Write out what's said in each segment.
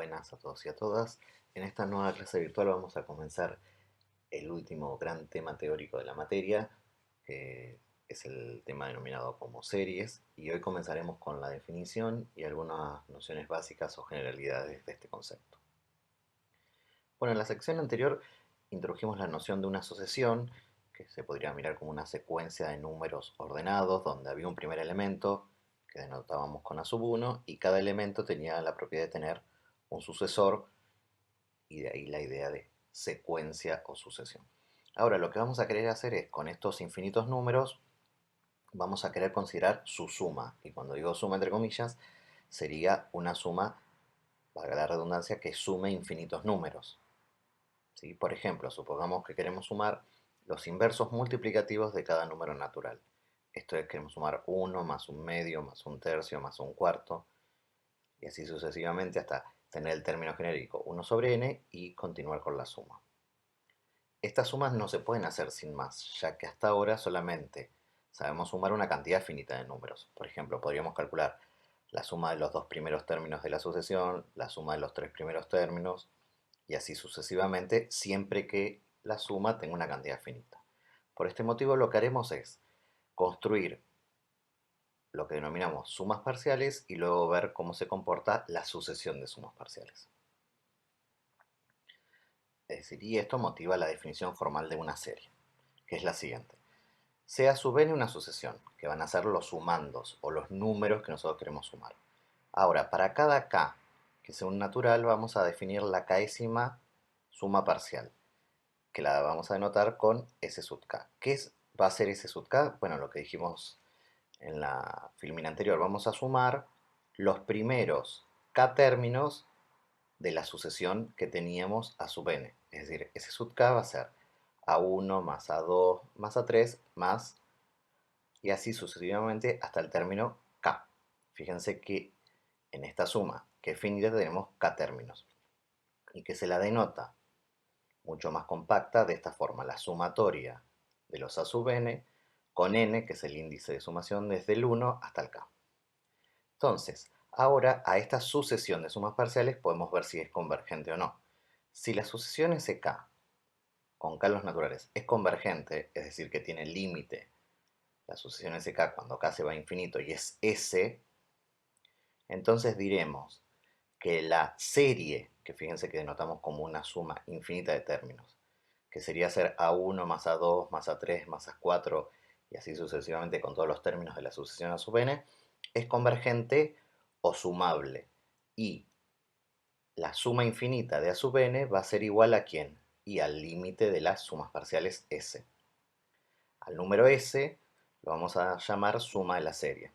Buenas a todos y a todas. En esta nueva clase virtual vamos a comenzar el último gran tema teórico de la materia, que es el tema denominado como series, y hoy comenzaremos con la definición y algunas nociones básicas o generalidades de este concepto. Bueno, en la sección anterior introdujimos la noción de una sucesión, que se podría mirar como una secuencia de números ordenados, donde había un primer elemento que denotábamos con A sub 1, y cada elemento tenía la propiedad de tener un sucesor, y de ahí la idea de secuencia o sucesión. Ahora, lo que vamos a querer hacer es, con estos infinitos números, vamos a querer considerar su suma, y cuando digo suma entre comillas, sería una suma, valga la redundancia, que sume infinitos números. ¿Sí? Por ejemplo, supongamos que queremos sumar los inversos multiplicativos de cada número natural. Esto es, queremos sumar 1 más un medio, más un tercio, más un cuarto, y así sucesivamente hasta tener el término genérico 1 sobre n y continuar con la suma. Estas sumas no se pueden hacer sin más, ya que hasta ahora solamente sabemos sumar una cantidad finita de números. Por ejemplo, podríamos calcular la suma de los dos primeros términos de la sucesión, la suma de los tres primeros términos, y así sucesivamente, siempre que la suma tenga una cantidad finita. Por este motivo lo que haremos es construir lo que denominamos sumas parciales y luego ver cómo se comporta la sucesión de sumas parciales. Es decir, y esto motiva la definición formal de una serie, que es la siguiente. C a sub n una sucesión, que van a ser los sumandos o los números que nosotros queremos sumar. Ahora, para cada k que sea un natural, vamos a definir la késima suma parcial, que la vamos a denotar con S sub k. Va a ser S sub k? Bueno, lo que dijimos en la filmina anterior, vamos a sumar los primeros k términos de la sucesión que teníamos a sub n. Es decir, S sub k va a ser a1 más a2 más a3 más, y así sucesivamente hasta el término k. Fíjense que en esta suma que es finita tenemos k términos y que se la denota mucho más compacta de esta forma: la sumatoria de los a sub n con n, que es el índice de sumación desde el 1 hasta el k. Entonces, ahora a esta sucesión de sumas parciales podemos ver si es convergente o no. Si la sucesión SK con k los naturales es convergente, es decir, que tiene límite la sucesión SK cuando k se va a infinito y es S, entonces diremos que la serie, que fíjense que denotamos como una suma infinita de términos, que sería ser a1 más a2 más a3 más a4 y así sucesivamente con todos los términos de la sucesión a sub n, es convergente o sumable. Y la suma infinita de a sub n va a ser igual a ¿quién? Y al límite de las sumas parciales S. Al número S lo vamos a llamar suma de la serie.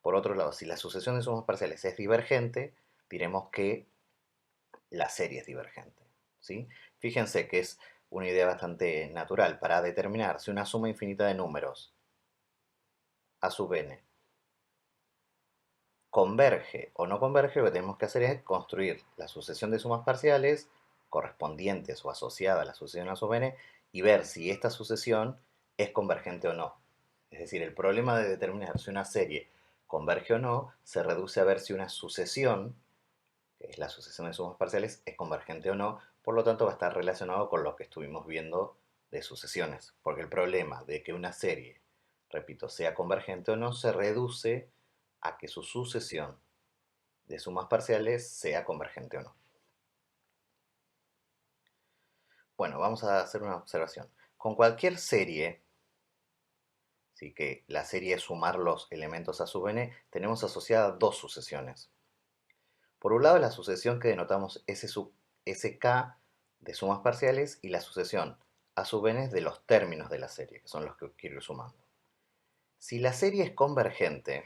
Por otro lado, si la sucesión de sumas parciales es divergente, diremos que la serie es divergente, ¿sí? Fíjense que es una idea bastante natural para determinar si una suma infinita de números a sub n converge o no converge. Lo que tenemos que hacer es construir la sucesión de sumas parciales correspondientes o asociada a la sucesión a sub n y ver si esta sucesión es convergente o no. Es decir, el problema de determinar si una serie converge o no se reduce a ver si una sucesión, que es la sucesión de sumas parciales, es convergente o no. Por lo tanto, va a estar relacionado con lo que estuvimos viendo de sucesiones, porque el problema de que una serie, repito, sea convergente o no, se reduce a que su sucesión de sumas parciales sea convergente o no. Bueno, vamos a hacer una observación. Con cualquier serie, ¿sí?, que la serie es sumar los elementos a sub n, tenemos asociadas dos sucesiones. Por un lado, la sucesión que denotamos SK de sumas parciales, y la sucesión a sub n de los términos de la serie, que son los que quiero ir sumando. Si la serie es convergente,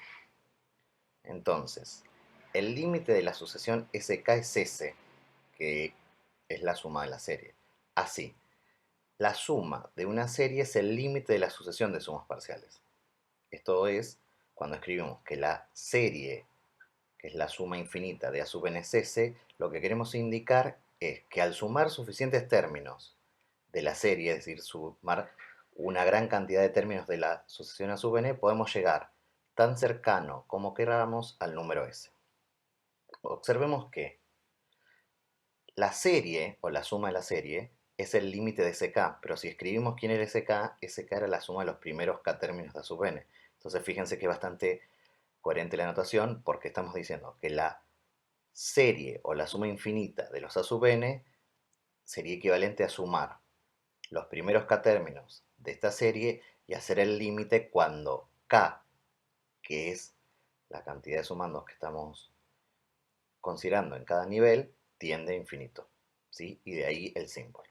entonces el límite de la sucesión SK es S, que es la suma de la serie. Así, la suma de una serie es el límite de la sucesión de sumas parciales. Esto es, cuando escribimos que la serie, que es la suma infinita de a sub n es S, lo que queremos indicar es que al sumar suficientes términos de la serie, es decir, sumar una gran cantidad de términos de la sucesión a sub n, podemos llegar tan cercano como queramos al número S. Observemos que La serie, o la suma de la serie, es el límite de SK, pero si escribimos quién era SK, SK era la suma de los primeros K términos de A sub n. Entonces fíjense que es bastante coherente la notación porque estamos diciendo que la serie o la suma infinita de los A sub n sería equivalente a sumar los primeros K términos de esta serie y hacer el límite cuando K, que es la cantidad de sumandos que estamos considerando en cada nivel, tiende a infinito, ¿sí? Y de ahí el símbolo.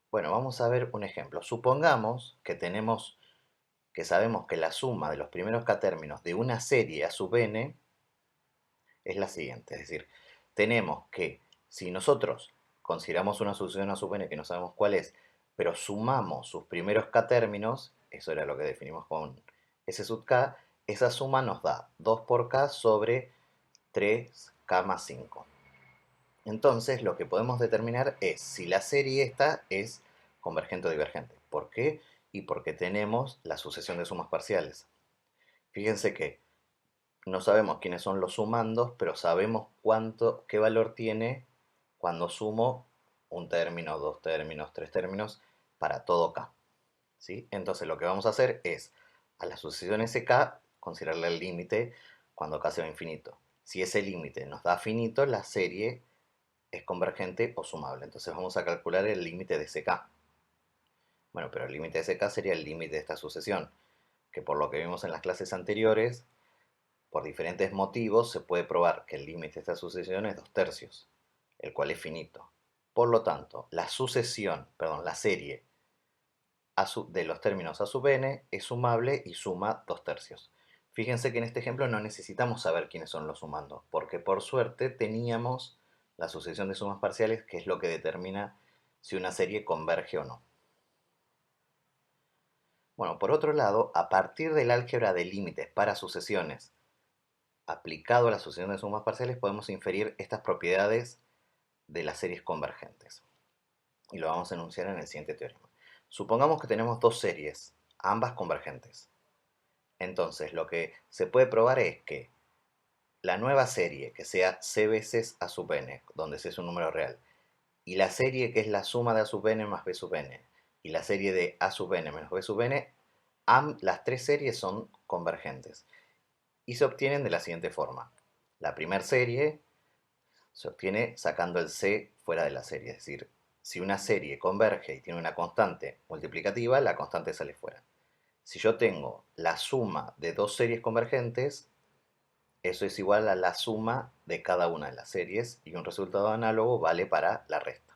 Bueno, vamos a ver un ejemplo. Supongamos que sabemos que la suma de los primeros K términos de una serie A sub n es la siguiente. Es decir, tenemos que si nosotros consideramos una sucesión A sub n que no sabemos cuál es, pero sumamos sus primeros K términos, eso era lo que definimos con S sub K, esa suma nos da 2 por K sobre 3K más 5. Entonces, lo que podemos determinar es si la serie esta es convergente o divergente. ¿Por qué? Y porque tenemos la sucesión de sumas parciales. Fíjense que no sabemos quiénes son los sumandos, pero sabemos qué valor tiene cuando sumo un término, dos términos, tres términos para todo K. ¿Sí? Entonces, lo que vamos a hacer es a la sucesión SK considerarle el límite cuando K se va a infinito. Si ese límite nos da finito, la serie es convergente o sumable. Entonces vamos a calcular el límite de SK. Bueno, pero el límite de SK sería el límite de esta sucesión, que por lo que vimos en las clases anteriores, por diferentes motivos se puede probar que el límite de esta sucesión es 2 tercios, el cual es finito. Por lo tanto, la serie de los términos A sub n es sumable y suma 2 tercios. Fíjense que en este ejemplo no necesitamos saber quiénes son los sumandos, porque por suerte teníamos la sucesión de sumas parciales, que es lo que determina si una serie converge o no. Bueno, por otro lado, a partir del álgebra de límites para sucesiones aplicado a la sucesión de sumas parciales, podemos inferir estas propiedades de las series convergentes. Y lo vamos a enunciar en el siguiente teorema. Supongamos que tenemos dos series, ambas convergentes. Entonces, lo que se puede probar es que la nueva serie, que sea c veces a sub n, donde c es un número real, y la serie que es la suma de a sub n más b sub n, y la serie de a sub n menos b sub n, las tres series son convergentes. Y se obtienen de la siguiente forma. La primera serie se obtiene sacando el c fuera de la serie, es decir, si una serie converge y tiene una constante multiplicativa, la constante sale fuera. Si yo tengo la suma de dos series convergentes, eso es igual a la suma de cada una de las series y un resultado análogo vale para la resta.